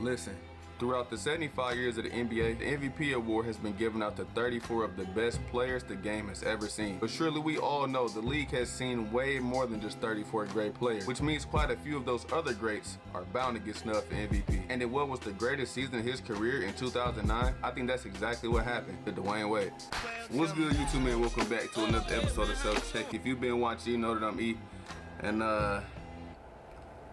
Listen, throughout the 75 years of the NBA, the MVP award has been given out to 34 of the best players the game has ever seen. But surely we all know the league has seen way more than just 34 great players, which means quite a few of those other greats are bound to get snubbed for MVP. And in what was the greatest season of his career in 2009, I think that's exactly what happened to Dwyane Wade. What's good, YouTube man? Welcome back to another episode of Self Check. If you've been watching, you know that I'm E. And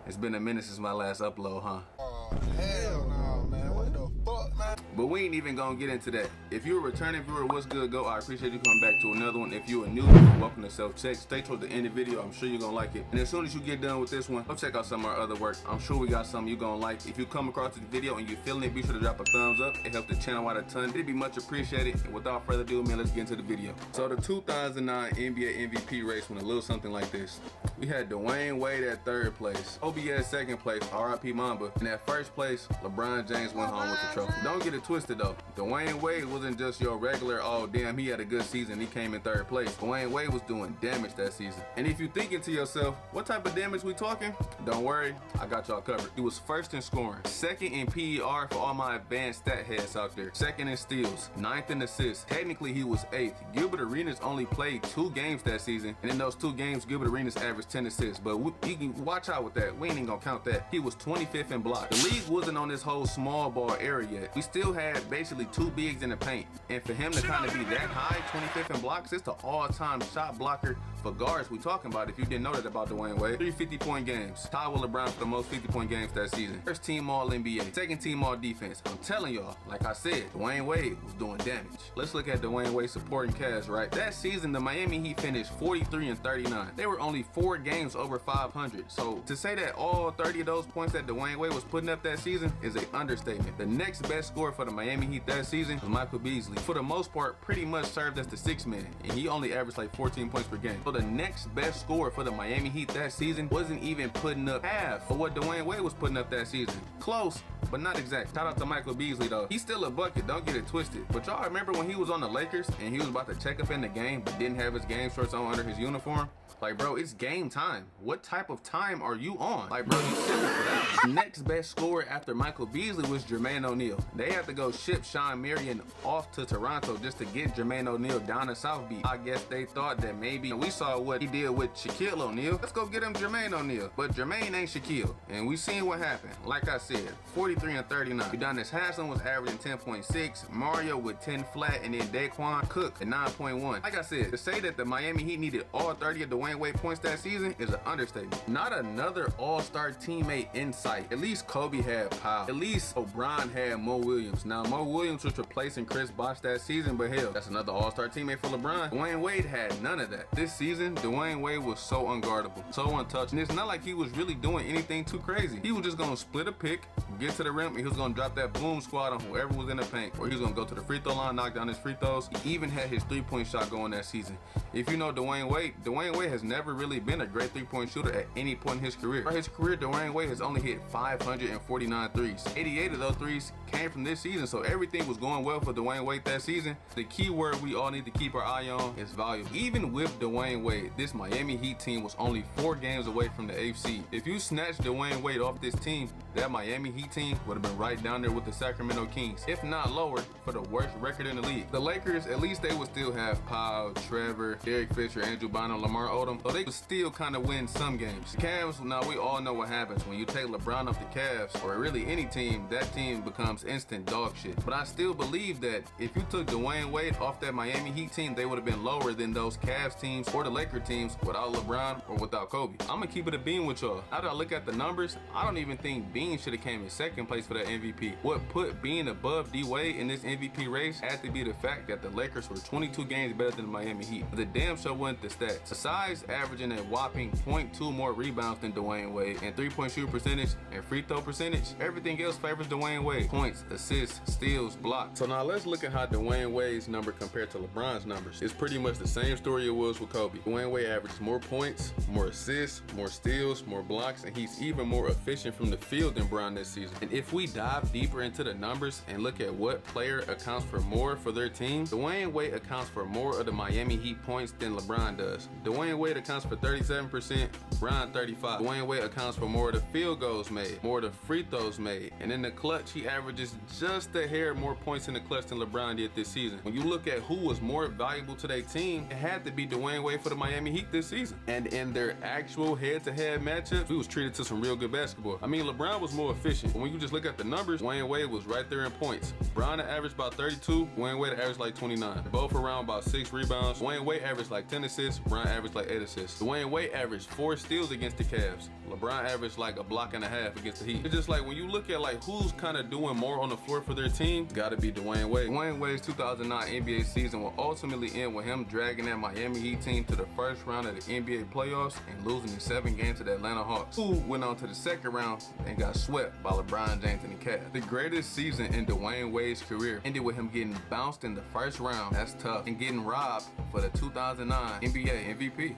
it's been a minute since my last upload, huh? Oh, hell no, man. What the fuck, man? But we ain't even gonna get into that. If you're a returning viewer, what's good, go? I appreciate you coming back to another one. If you're a new viewer, welcome to Self Check. Stay towards the end of the video. I'm sure you're gonna like it. And as soon as you get done with this one, go check out some of our other work. I'm sure we got something you're gonna like. If you come across this video and you're feeling it, be sure to drop a thumbs up. It helps the channel out a ton. It'd be much appreciated. And without further ado, man, let's get into the video. So the 2009 NBA MVP race went a little something like this. We had Dwyane Wade at third place, Kobe at second place, R.I.P. Mamba, and at first place, LeBron James went home with the trophy. Don't get it twisted though. Dwyane Wade wasn't just your regular, oh damn, he had a good season, he came in third place. Dwyane Wade was doing damage that season. And if you're thinking to yourself, what type of damage we talking? Don't worry, I got y'all covered. He was first in scoring, second in PER for all my advanced stat heads out there, second in steals, ninth in assists. Technically he was eighth. Gilbert Arenas only played 2 games that season, and in those 2 games, Gilbert Arenas averaged 10 assists. But you can watch out with that. We ain't even gonna count that. He was 25th in blocks. The league wasn't on this whole small ball era yet. We still had basically 2 bigs in the paint. And for him to kind of be that high, 25th in blocks, it's the all-time shot blocker for guards we talking about. If you didn't know that about Dwyane Wade. 3 50-point games. Tied with LeBron for the most 50-point games that season. First team All-NBA. Second team All-Defense. I'm telling y'all, like I said, Dwyane Wade was doing damage. Let's look at Dwyane Wade's supporting cast, right? That season, the Miami Heat finished 43 and 39. They were only 4 games over 500. So to say that all 30 of those points that Dwyane Wade was putting up that season is an understatement. The next best scorer for the Miami Heat that season was Michael Beasley. For the most part, pretty much served as the 6th man, and he only averaged like 14 points per game. So the next best scorer for the Miami Heat that season wasn't even putting up half of what Dwyane Wade was putting up that season. Close, but not exact. Shout out to Michael Beasley though. He's still a bucket, don't get it twisted. But y'all remember when he was on the Lakers and he was about to check up in the game but didn't have his game shorts on under his uniform? Like, bro, it's game time. What type of time are you on? Like, bro, you silly for that. Next best scorer after Michael Beasley was Jermaine O'Neal. They had to go ship Sean Marion off to Toronto just to get Jermaine O'Neal down to South Beach. I guess they thought that maybe we saw what he did with Shaquille O'Neal. Let's go get him Jermaine O'Neal. But Jermaine ain't Shaquille. And we seen what happened. Like I said, 43 and 39. Udonis Haslem was averaging 10.6. Mario with 10 flat. And then Daquan Cook at 9.1. Like I said, to say that the Miami Heat needed all 30 of Dwyane Wade points that season is an understatement. Not another all-star teammate in sight. At least Kobe had Powell. At least Bron had Mo Williams. Now, Mo Williams was replacing Chris Bosh that season, but hell, that's another all-star teammate for LeBron. Dwyane Wade had none of that. This season, Dwyane Wade was so unguardable, so untouched. And it's not like he was really doing anything too crazy. He was just gonna split a pick, get to the rim, and he was gonna drop that boom squad on whoever was in the paint. Or he was gonna go to the free throw line, knock down his free throws. He even had his 3-point shot going that season. If you know Dwyane Wade has never really been a great 3-point shooter at any point in his career. For his career, Dwyane Wade has only hit 549 threes. 88 of those threes came from this season, so everything was going well for Dwyane Wade that season. The key word we all need to keep our eye on is volume. Even with Dwyane Wade, this Miami Heat team was only 4 games away from the 8th seed. If you snatched Dwyane Wade off this team, that Miami Heat team would have been right down there with the Sacramento Kings, if not lower, for the worst record in the league. The Lakers, at least they would still have Powell, Trevor, Derek Fisher, Andrew Bynum, Lamar Odom, so they would still kind of win some games. The Cavs, now we all know what happens when you take LeBron off the Cavs, or really any team, that team becomes instant dog shit. But I still believe that if you took Dwyane Wade off that Miami Heat team, they would have been lower than those Cavs teams or the Laker teams without LeBron or without Kobe. I'm gonna keep it a bean with y'all. Now that I look at the numbers, I don't even think Bean should have came in second place for that MVP. What put Bean above D Wade in this MVP race had to be the fact that the Lakers were 22 games better than the Miami Heat. But the damn show wasn't the stats. Besides averaging a whopping 0.2 more rebounds than Dwyane Wade, and 3-point shoot percentage and free throw percentage, everything else favors Dwyane Wade. Points, assists, steals, blocks. So now let's look at how Dwyane Wade's number compared to LeBron's numbers. It's pretty much the same story it was with Kobe. Dwyane Wade averaged more points, more assists, more steals, more blocks, and he's even more efficient from the field than Bron this season. And And if we dive deeper into the numbers and look at what player accounts for more for their team, Dwyane Wade accounts for more of the Miami Heat points than LeBron does. Dwyane Wade accounts for 37%, Bron 35%. Dwyane Wade accounts for more of the field goals made, more of the free throws made, and in the clutch, he averages just a hair more points in the clutch than LeBron did this season. When you look at who was more valuable to their team, it had to be Dwyane Wade for the Miami Heat this season. And in their actual head-to-head matchups, we was treated to some real good basketball. I mean, LeBron was more efficient, but when you just look at the numbers, Dwyane Wade was right there in points. Bron averaged about 32, Dwyane Wade averaged like 29. Both around about 6 rebounds. Dwyane Wade averaged like 10 assists, Bron averaged like 8 assists. Dwyane Wade averaged 4 steals against the Cavs. LeBron averaged like a block and a half against the Heat. It's just like when you look at like who's kind of doing more on the floor for their team, gotta be Dwyane Wade. Dwyane Wade's 2009 NBA season will ultimately end with him dragging that Miami Heat team to the first round of the NBA playoffs and losing in 7 games to the Atlanta Hawks, who went on to the second round and got swept by LeBron James and the Cavs. The greatest season in Dwyane Wade's career ended with him getting bounced in the first round, that's tough, and getting robbed for the 2009 NBA MVP.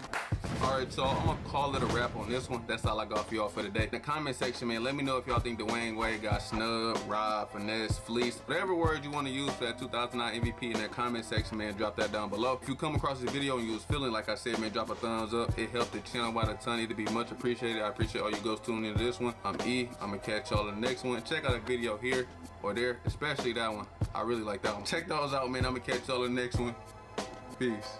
Alright, y'all, I'm gonna call it a wrap on this one. That's all I got for y'all for today. In the comment section, man, let me know if y'all think Dwyane Wade got snubbed, robbed, finesse, fleeced, whatever word you want to use for that 2009 MVP in that comment section, man, drop that down below. If you come across this video and you was feeling like I said, man, drop a thumbs up. It helped the channel out a ton. It'd be much appreciated. I appreciate all you guys tuning into this one. I'm E. I'm gonna catch y'all in the next one. Check out a video here or there, especially that one. I really like that one. Check those out, man. I'm gonna catch y'all in the next one. Peace.